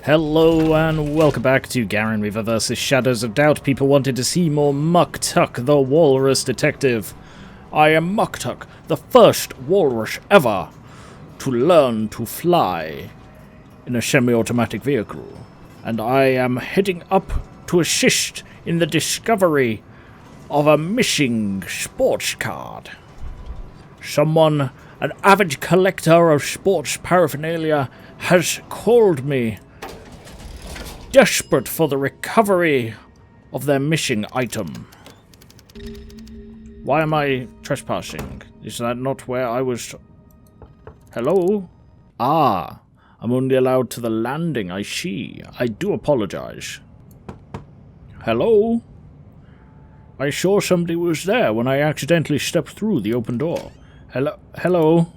Hello and welcome back to Garen Weaver vs. Shadows of Doubt. People wanted to see more Muktuk, the Walrus Detective. I am Muktuk, the first walrus ever to learn to fly in a semi-automatic vehicle. And I am heading up to assist in the discovery of a missing sports card. Someone, an avid collector of sports paraphernalia, has called me, desperate for the recovery of their missing item. Why am I trespassing? Is that not where I was? Hello? Ah, I'm only allowed to the landing, I see. I do apologize. Hello? I saw somebody was there when I accidentally stepped through the open door. Hello?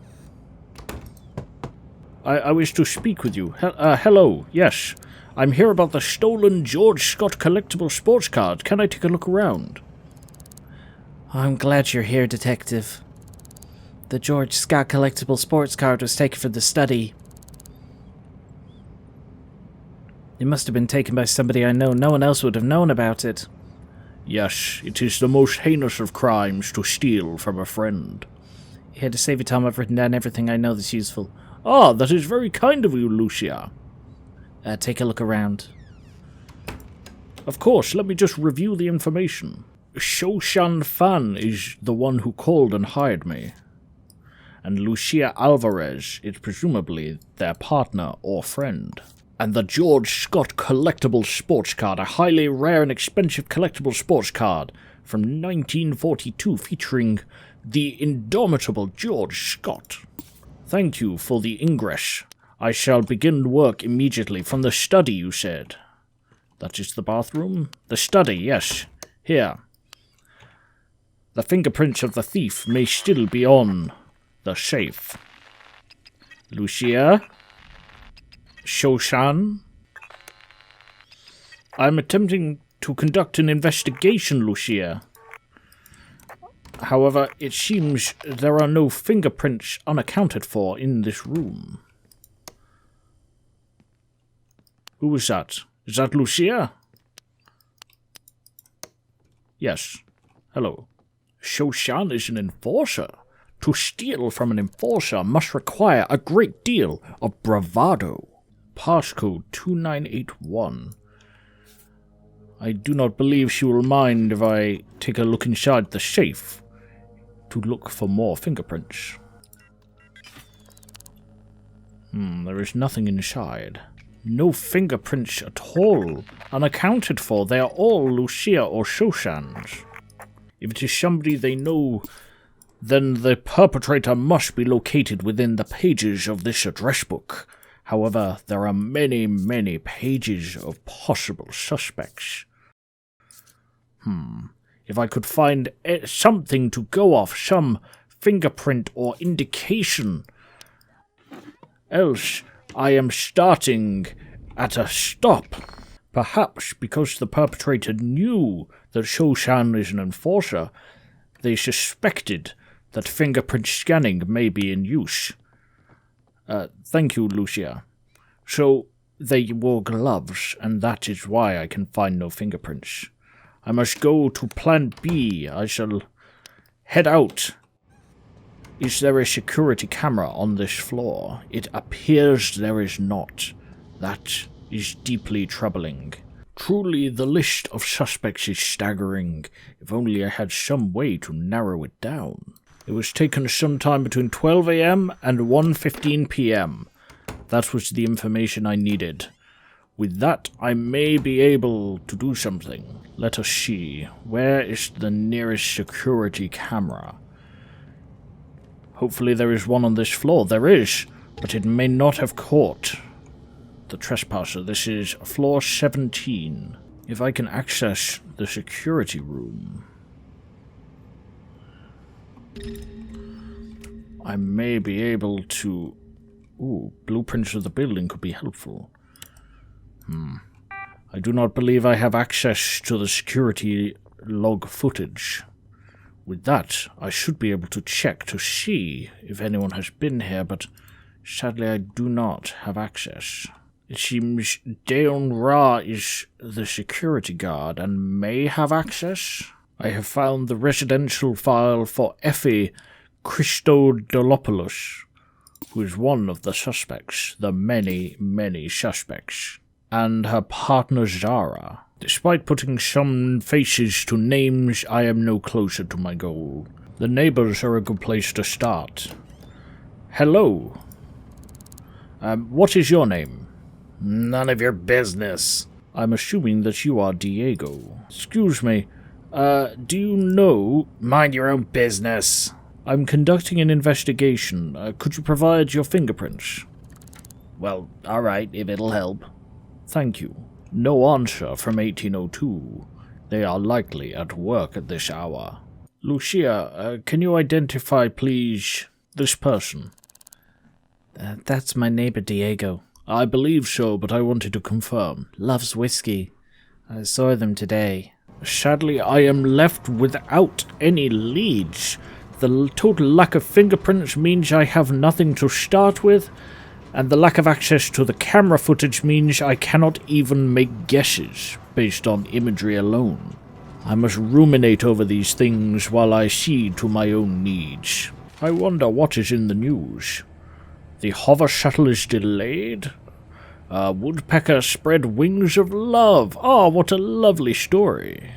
I wish to speak with you. Hello, yes. I'm here about the stolen George Scott collectible sports card. Can I take a look around? I'm glad you're here, Detective. The George Scott collectible sports card was taken from the study. It must have been taken by somebody I know. No one else would have known about it. Yes, it is the most heinous of crimes to steal from a friend. Here to save you, Tom, I've written down everything I know that's useful. Ah, that is very kind of you, Lucia. Take a look around. Of course, let me just review the information. Shoshan Fan is the one who called and hired me. And Lucia Alvarez is presumably their partner or friend. And the George Scott collectible sports card, a highly rare and expensive collectible sports card from 1942 featuring the indomitable George Scott. Thank you for the ingress. I shall begin work immediately. From the study, you said. That is the bathroom? The study, yes. Here. The fingerprints of the thief may still be on the safe. Lucia? Shoshan? I'm attempting to conduct an investigation, Lucia. However, it seems there are no fingerprints unaccounted for in this room. Who is that? Is that Lucia? Yes. Hello. Shoshan is an enforcer. To steal from an enforcer must require a great deal of bravado. Passcode 2981. I do not believe she will mind if I take a look inside the safe to look for more fingerprints. There is nothing inside. No fingerprints at all. Unaccounted for. They are all Lucia or Shoshan's. If it is somebody they know, then the perpetrator must be located within the pages of this address book. However, there are many, many pages of possible suspects. If I could find something to go off, some fingerprint or indication. Else, I am starting at a stop. Perhaps because the perpetrator knew that Shoshan is an enforcer, they suspected that fingerprint scanning may be in use. Thank you, Lucia. So, they wore gloves, and that is why I can find no fingerprints. I must go to Plan B. I shall head out. Is there a security camera on this floor? It appears there is not. That is deeply troubling. Truly, the list of suspects is staggering. If only I had some way to narrow it down. It was taken sometime between 12 a.m. and 1:15 p.m. That was the information I needed. With that, I may be able to do something. Let us see. Where is the nearest security camera? Hopefully there is one on this floor. There is, but it may not have caught the trespasser. This is floor 17. If I can access the security room, I may be able to... Ooh, blueprints of the building could be helpful. I do not believe I have access to the security log footage. With that, I should be able to check to see if anyone has been here, but sadly I do not have access. It seems Daon Ra is the security guard and may have access. I have found the residential file for Effie Christodolopoulos, who is one of the suspects, the many, many suspects, and her partner Zara. Despite putting some faces to names, I am no closer to my goal. The neighbors are a good place to start. Hello. What is your name? None of your business. I'm assuming that you are Diego. Excuse me, do you know... Mind your own business. I'm conducting an investigation. Could you provide your fingerprints? Well, alright, if it'll help. Thank you. No answer from 1802. They are likely at work at this hour. Lucia, can you identify, please, this person? That's my neighbor Diego. I believe so, but I wanted to confirm. Loves whiskey. I saw them today. Sadly, I am left without any leads. The total lack of fingerprints means I have nothing to start with, and the lack of access to the camera footage means I cannot even make guesses based on imagery alone. I must ruminate over these things while I see to my own needs. I wonder what is in the news. The hover shuttle is delayed. A woodpecker spread wings of love. Oh, what a lovely story.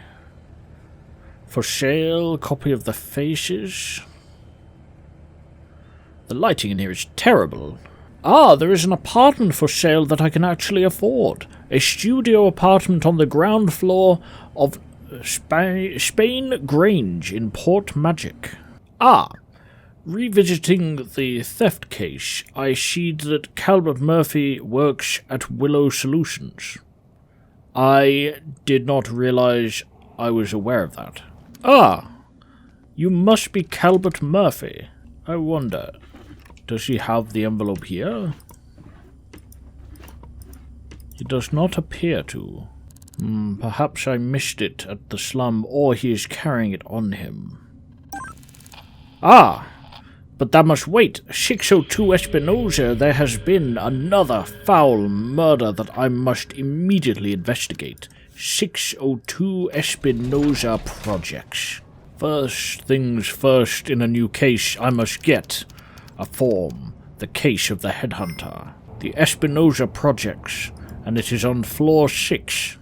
For sale, copy of the faces. The lighting in here is terrible. Ah, there is an apartment for sale that I can actually afford. A studio apartment on the ground floor of Spain Grange in Port Magic. Ah, revisiting the theft case, I see that Calvert Murphy works at Willow Solutions. I did not realize I was aware of that. Ah, you must be Calvert Murphy. I wonder, does he have the envelope here? He does not appear to. Perhaps I missed it at the slum, or he is carrying it on him. Ah! But that must wait. 602 Espinosa, there has been another foul murder that I must immediately investigate. 602 Espinosa Projects. First things first, in a new case, I must get a form. The case of the headhunter. The Espinosa Projects, and it is on floor 6.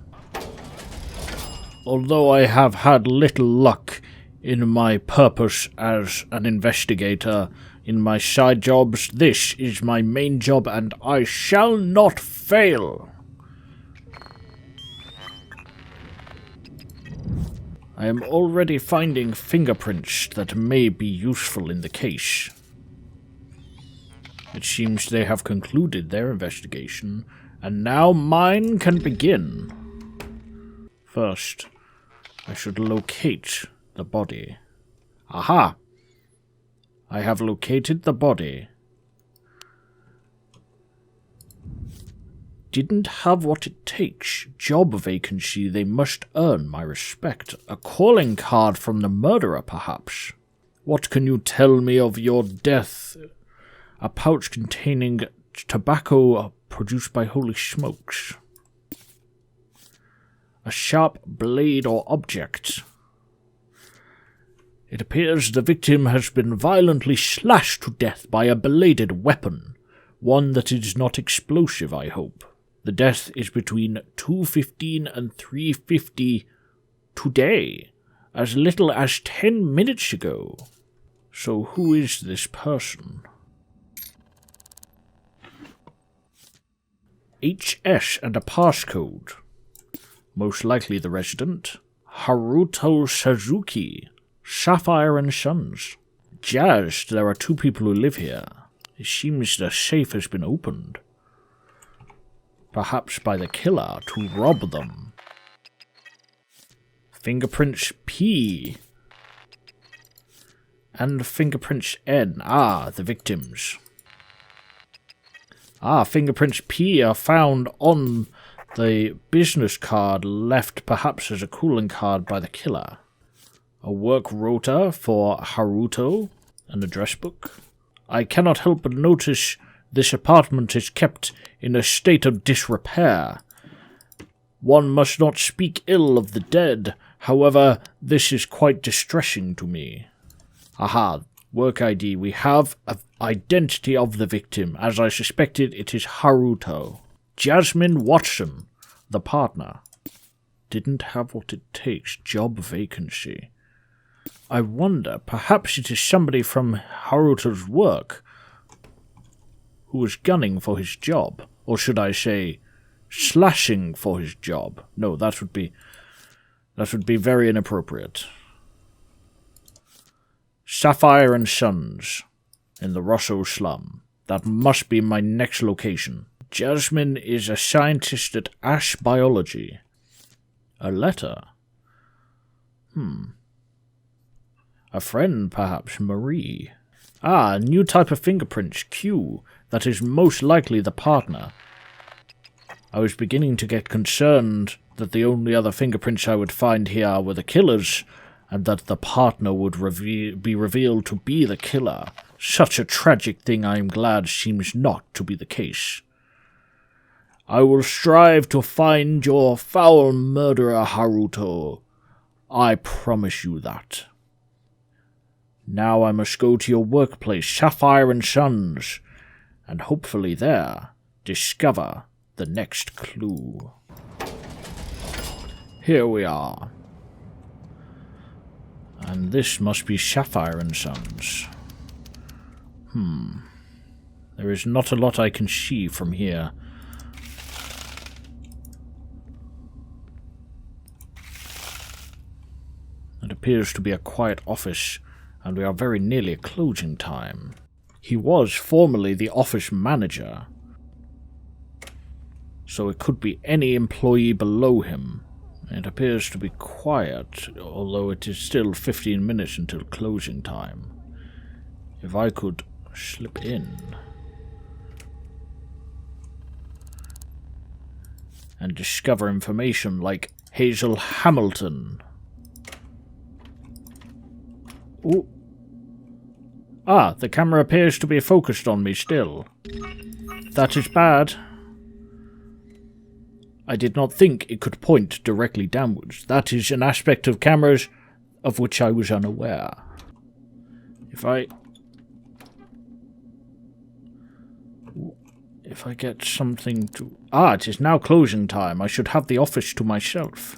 Although I have had little luck in my purpose as an investigator, in my side jobs, this is my main job, and I shall not fail. I am already finding fingerprints that may be useful in the case. It seems they have concluded their investigation, and now mine can begin. First, I should locate the body. Aha! I have located the body. Didn't have what it takes. Job vacancy, they must earn my respect. A calling card from the murderer, perhaps. What can you tell me of your death? A pouch containing tobacco produced by holy smokes. A sharp blade or object. It appears the victim has been violently slashed to death by a bladed weapon, one that is not explosive, I hope. The death is between 2:15 and 3:50 today, as little as 10 minutes ago. So who is this person? HS and a passcode. Most likely the resident. Haruto Suzuki. Sapphire and Sons. Jazzed, there are 2 people who live here. It seems the safe has been opened. Perhaps by the killer to rob them. Fingerprints P. And fingerprints N. Ah, the victims. Ah, fingerprints P are found on the business card left perhaps as a calling card by the killer. A work rota for Haruto, an address book. I cannot help but notice This apartment is kept in a state of disrepair. One must not speak ill of the dead. However, this is quite distressing to me. Aha, work ID. We have an identity of the victim. As I suspected, it is Haruto. Jasmine Watson, the partner. Didn't have what it takes. Job vacancy. I wonder, perhaps it is somebody from Haruto's work who was gunning for his job. Or should I say, slashing for his job. No, that would be very inappropriate. Sapphire and Sons in the Rosso slum. That must be my next location. Jasmine is a scientist at Ash Biology. A letter. A friend, perhaps, Marie. Ah, new type of fingerprints, Q. That is most likely the partner. I was beginning to get concerned that the only other fingerprints I would find here were the killer's, and that the partner would be revealed to be the killer. Such a tragic thing, I am glad, seems not to be the case. I will strive to find your foul murderer, Haruto. I promise you that. Now I must go to your workplace, Sapphire and Sons, and hopefully there discover the next clue. Here we are. And this must be Sapphire and Sons. There is not a lot I can see from here. It appears to be a quiet office, and we are very nearly at closing time. He was formerly the office manager, so it could be any employee below him. It appears to be quiet, although it is still 15 minutes until closing time. If I could slip in and discover information like Hazel Hamilton. Ooh. Ah, the camera appears to be focused on me still. That is bad. I did not think it could point directly downwards. That is an aspect of cameras of which I was unaware. If I get something to... Ah, it is now closing time. I should have the office to myself.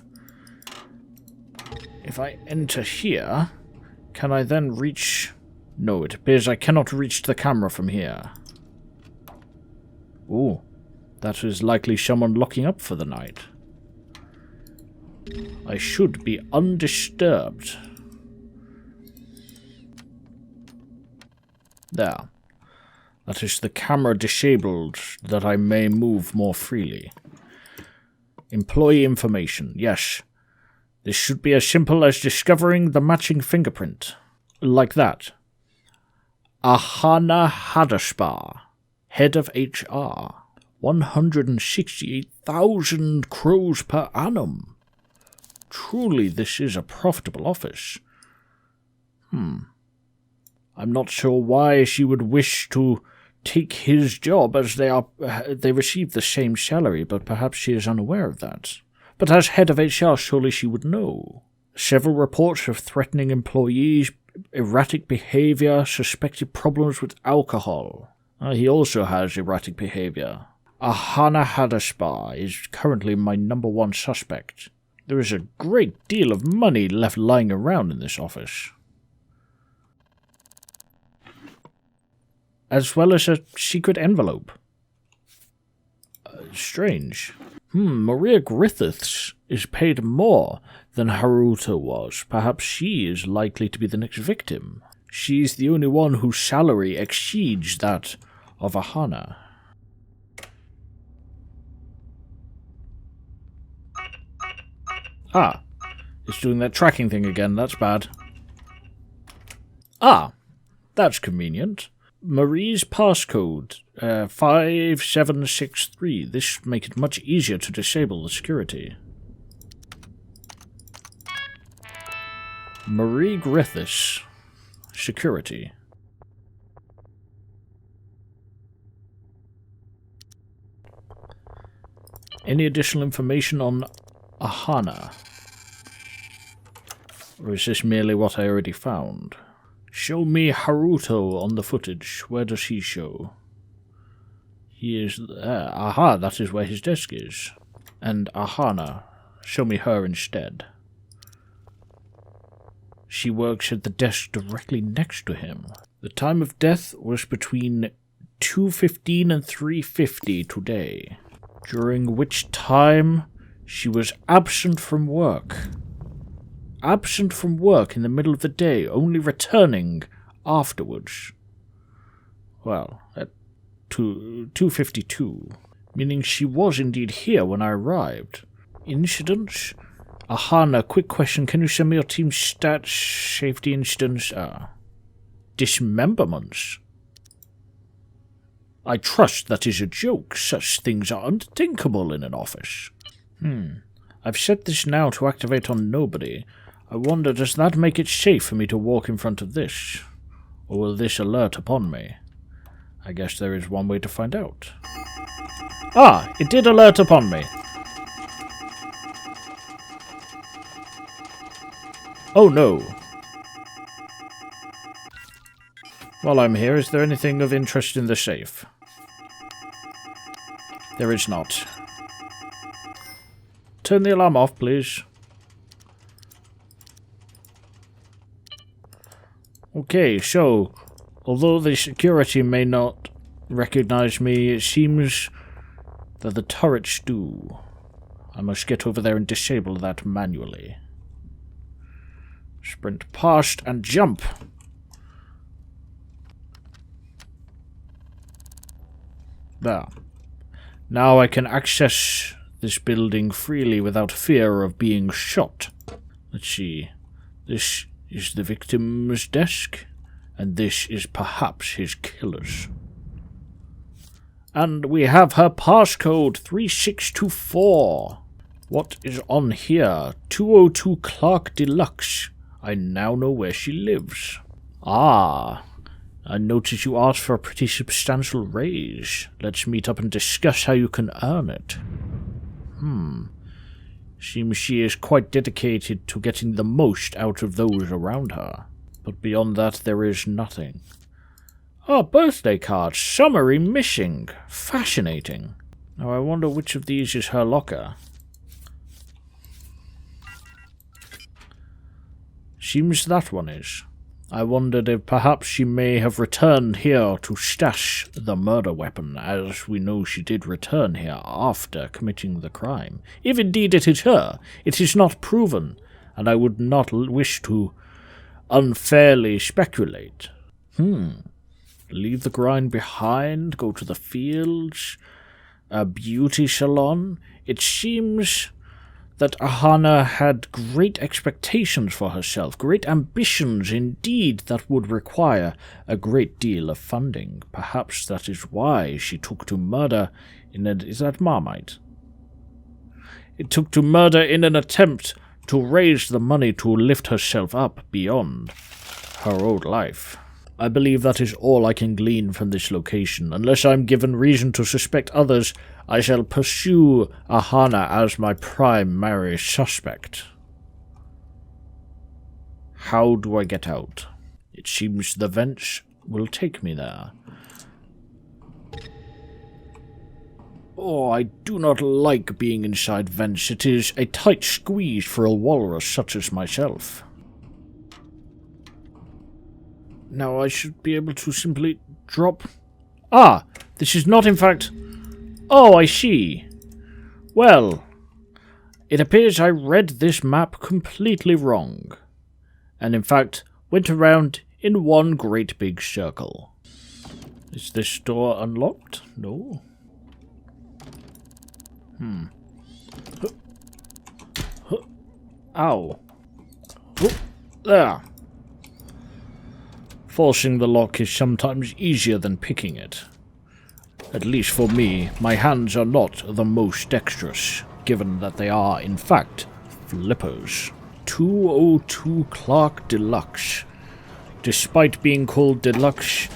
If I enter here, can I then reach... No, it appears I cannot reach the camera from here. Ooh, that is likely someone locking up for the night. I should be undisturbed. There. That is the camera disabled, that I may move more freely. Employee information, yes. This should be as simple as discovering the matching fingerprint. Like that. Ahana Hadashbar, head of HR. 168,000 crows per annum. Truly, this is a profitable office. I'm not sure why she would wish to take his job, as they receive the same salary, but perhaps she is unaware of that. But as head of HR, surely she would know. Several reports of threatening employees, erratic behavior, suspected problems with alcohol. He also has erratic behavior. Ahana Hadashbar is currently my #1 suspect. There is a great deal of money left lying around in this office. As well as a secret envelope. Strange. Maria Griffiths is paid more than Haruto was. Perhaps she is likely to be the next victim. She's the only one whose salary exceeds that of Ahana. Ah, it's doing that tracking thing again. That's bad. Ah, that's convenient. Marie's passcode, 5763. This makes it much easier to disable the security. Marie Griffiths. Security. Any additional information on Ahana? Or is this merely what I already found? Show me Haruto on the footage. Where does he show? He is there. Aha, that is where his desk is. And Ahana. Show me her instead. She works at the desk directly next to him. The time of death was between 2:15 and 3:50 today, during which time she was absent from work. Absent from work in the middle of the day, only returning afterwards. Well, at 2:52, meaning she was indeed here when I arrived. Incidents? Ahana, quick question, can you send me your team's stats, safety incidents, dismemberments? I trust that is a joke. Such things are unthinkable in an office. I've set this now to activate on nobody. I wonder, does that make it safe for me to walk in front of this? Or will this alert upon me? I guess there is one way to find out. Ah, it did alert upon me. Oh no. While I'm here, is there anything of interest in the safe? There is not. Turn the alarm off, please. Okay, so, although the security may not recognize me, it seems that the turrets do. I must get over there and disable that manually. Sprint past and jump. There. Now I can access this building freely without fear of being shot. Let's see. This is the victim's desk, and this is perhaps his killer's. And we have her passcode 3624. What is on here? 202 Clark Deluxe. I now know where she lives. Ah, I notice you asked for a pretty substantial raise. Let's meet up and discuss how you can earn it. Seems she is quite dedicated to getting the most out of those around her. But beyond that, there is nothing. Oh, birthday card. Summary missing. Fascinating. Now I wonder which of these is her locker. Seems that one is. I wondered if perhaps she may have returned here to stash the murder weapon, as we know she did return here after committing the crime. If indeed it is her, it is not proven, and I would not wish to unfairly speculate. Leave the grind behind, go to the fields, a beauty salon. It seems that Ahana had great expectations for herself, great ambitions indeed that would require a great deal of funding. Perhaps that is why she took to murder in an... Is that Marmite? It took to murder in an attempt to raise the money to lift herself up beyond her old life. I believe that is all I can glean from this location. Unless I'm given reason to suspect others, I shall pursue Ahana as my primary suspect. How do I get out? It seems the vents will take me there. Oh, I do not like being inside vents. It is a tight squeeze for a walrus such as myself. Now I should be able to simply drop... Ah! This is not in fact... Oh, I see. Well, it appears I read this map completely wrong, and in fact went around in one great big circle. Is this door unlocked? No. Ow. There. Forcing the lock is sometimes easier than picking it. At least for me, my hands are not the most dexterous, given that they are, in fact, flippers. 202 Clark Deluxe. Despite being called Deluxe,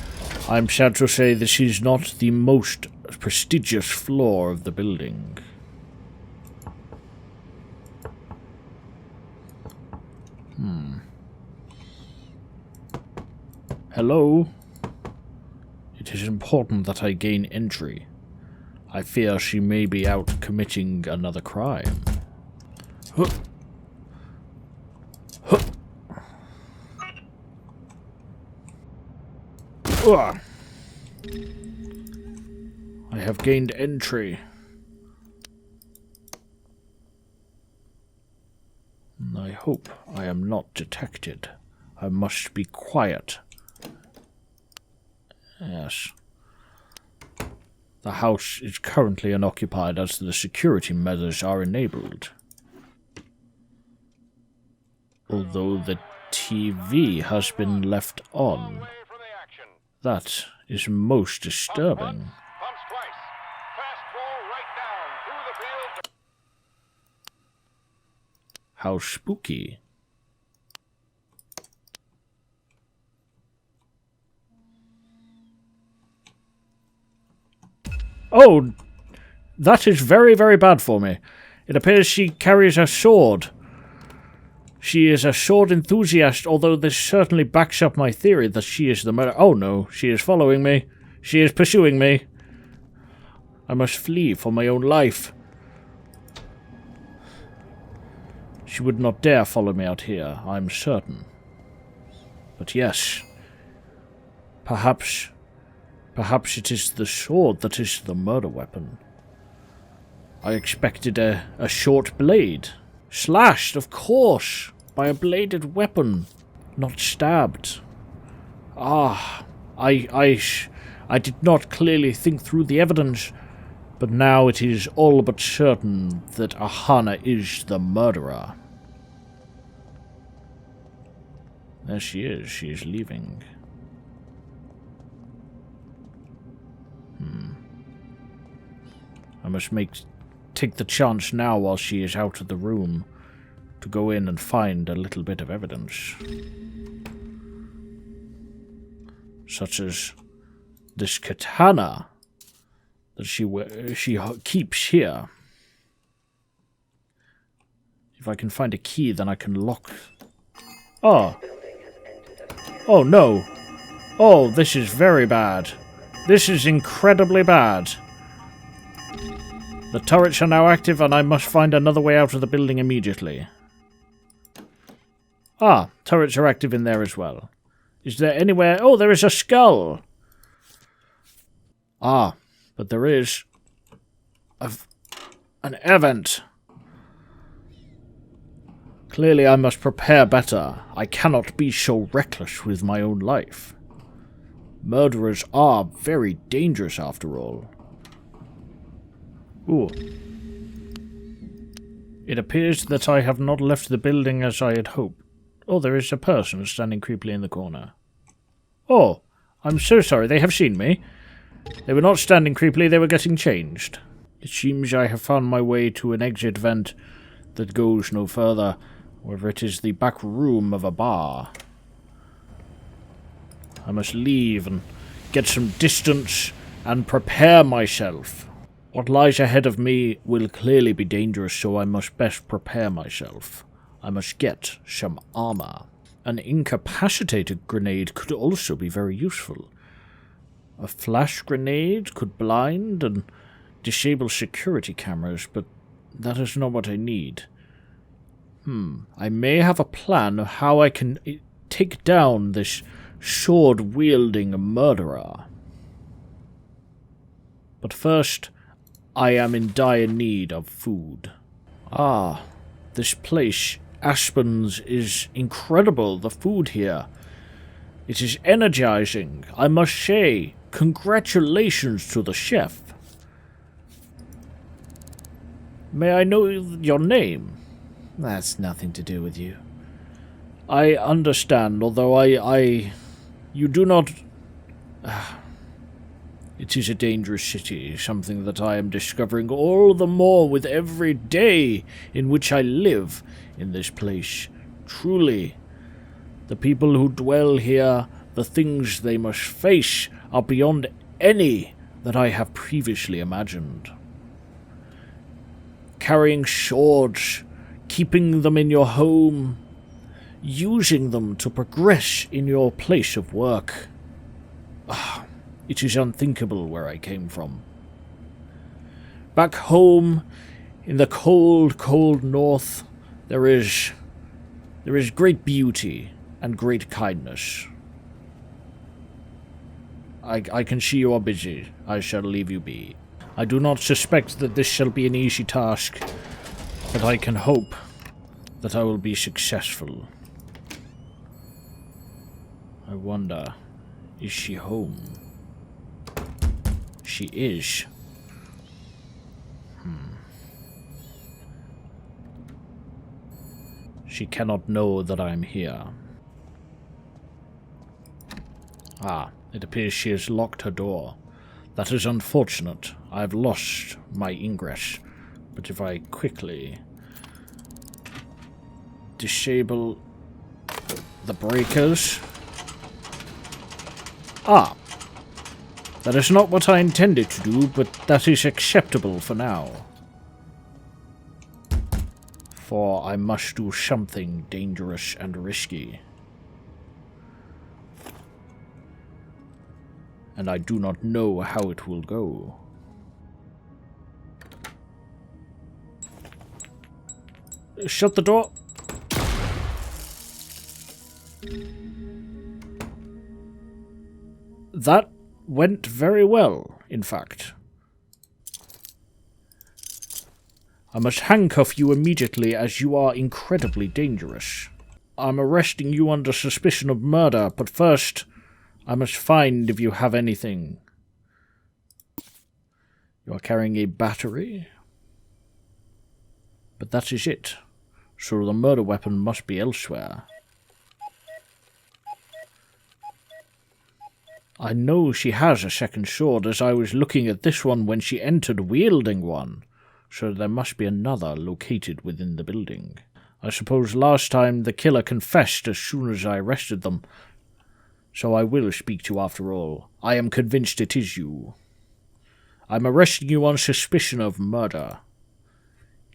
I'm sad to say this is not the most prestigious floor of the building. Hello? It is important that I gain entry. I fear she may be out committing another crime. Huh. Huh. I have gained entry. I hope I am not detected. I must be quiet. Yes. The house is currently unoccupied as the security measures are enabled. Although the TV has been left on. That is most disturbing. How spooky. Oh, that is very, very bad for me. It appears she carries a sword. She is a sword enthusiast, although this certainly backs up my theory that she is the murderer. Oh no, she is following me. She is pursuing me. I must flee for my own life. She would not dare follow me out here, I'm certain. But yes, perhaps it is the sword that is the murder weapon. I expected a short blade. Slashed, of course, by a bladed weapon, not stabbed. Ah, I did not clearly think through the evidence, but now it is all but certain that Ahana is the murderer. There she is leaving. I must take the chance now while she is out of the room to go in and find a little bit of evidence. Such as this katana that she keeps here. If I can find a key, then I can lock... Oh. Oh no. Oh, this is very bad. This is incredibly bad. The turrets are now active and I must find another way out of the building immediately. Ah, turrets are active in there as well. Is there anywhere... Oh, there is a skull! Ah, but there is... an event. Clearly I must prepare better. I cannot be so reckless with my own life. Murderers are very dangerous after all. Ooh. It appears that I have not left the building as I had hoped. Oh, there is a person standing creepily in the corner. Oh, I'm so sorry, they have seen me. They were not standing creepily, they were getting changed. It seems I have found my way to an exit vent that goes no further, whether it is the back room of a bar. I must leave and get some distance and prepare myself. What lies ahead of me will clearly be dangerous, so I must best prepare myself. I must get some armor. An incapacitated grenade could also be very useful. A flash grenade could blind and disable security cameras, but that is not what I need. I may have a plan of how I can take down this sword-wielding murderer. But first, I am in dire need of food. Ah, this place, Aspen's, is incredible, the food here. It is energizing, I must say. Congratulations to the chef. May I know your name? That's nothing to do with you. I understand, although you do not... It is a dangerous city, something that I am discovering all the more with every day in which I live in this place. Truly, the people who dwell here, the things they must face, are beyond any that I have previously imagined. Carrying swords, keeping them in your home, using them to progress in your place of work. It is unthinkable where I came from. Back home, in the cold, cold north, there is great beauty and great kindness. I can see you are busy. I shall leave you be. I do not suspect that this shall be an easy task, but I can hope that I will be successful. I wonder, is she home? She is. She cannot know that I am here. It appears she has locked her door. That is unfortunate. I have lost my ingress. But if I quickly disable the breakers... That is not what I intended to do, but that is acceptable for now. For I must do something dangerous and risky. And I do not know how it will go. Shut the door. That went very well, in fact. I must handcuff you immediately as you are incredibly dangerous. I'm arresting you under suspicion of murder, but first I must find if you have anything. You are carrying a battery? But that is it. So the murder weapon must be elsewhere. I know she has a second sword, as I was looking at this one when she entered wielding one. So there must be another located within the building. I suppose last time the killer confessed as soon as I arrested them. So I will speak to you after all. I am convinced it is you. I'm arresting you on suspicion of murder.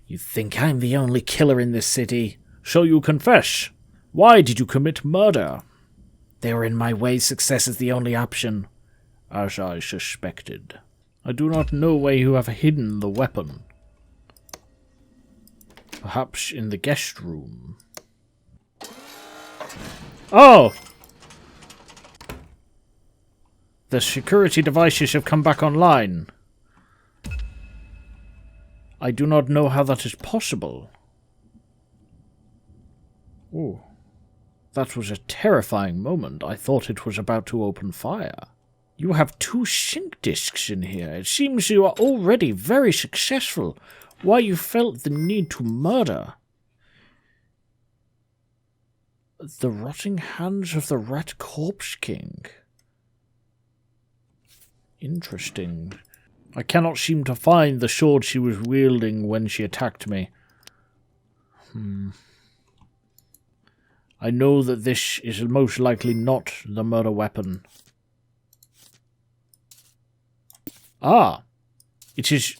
You think I'm the only killer in this city? So you confess. Why did you commit murder? They were in my way. Success is the only option. As I suspected. I do not know where you have hidden the weapon. Perhaps in the guest room. Oh! The security devices have come back online. I do not know how that is possible. Oh. That was a terrifying moment. I thought it was about to open fire. You have 2 sync discs in here. It seems you are already very successful. Why you felt the need to murder? The rotting hands of the Rat Corpse King. Interesting. I cannot seem to find the sword she was wielding when she attacked me. I know that this is most likely not the murder weapon. It is...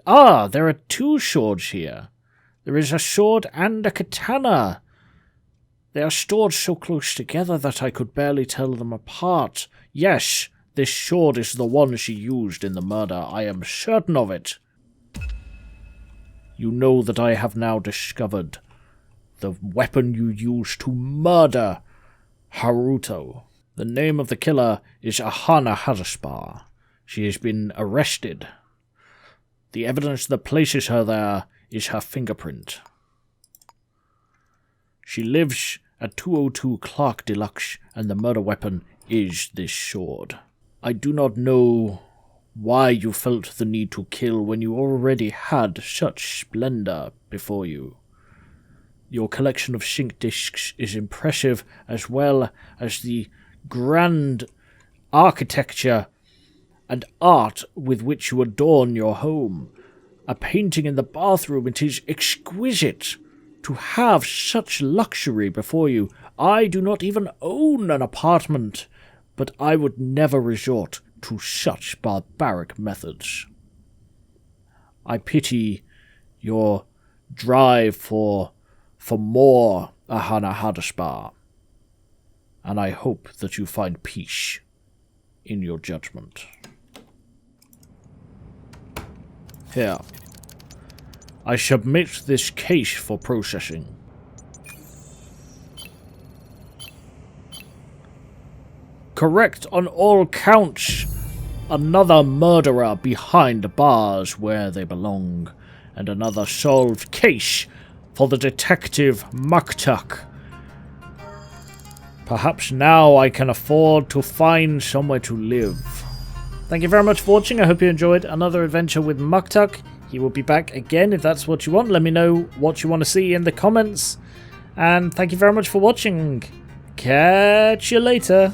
there are 2 swords here. There is a sword and a katana. They are stored so close together that I could barely tell them apart. Yes, this sword is the one she used in the murder. I am certain of it. You know that I have now discovered the weapon you used to murder Haruto. The name of the killer is Ahana Haraspar. She has been arrested. The evidence that places her there is her fingerprint. She lives at 202 Clark Deluxe, and the murder weapon is this sword. I do not know why you felt the need to kill when you already had such splendor before you. Your collection of sync discs is impressive, as well as the grand architecture and art with which you adorn your home. A painting in the bathroom, it is exquisite. To have such luxury before you. I do not even own an apartment, but I would never resort to such barbaric methods. I pity your drive for for more Ahana Hadashbar. And I hope that you find peace in your judgment. Here. I submit this case for processing. Correct on all counts. Another murderer behind bars where they belong. And another solved case for the Detective Muktuk. Perhaps now I can afford to find somewhere to live. Thank you very much for watching. I hope you enjoyed another adventure with Muktuk. He will be back again if that's what you want. Let me know what you want to see in the comments. And thank you very much for watching. Catch you later.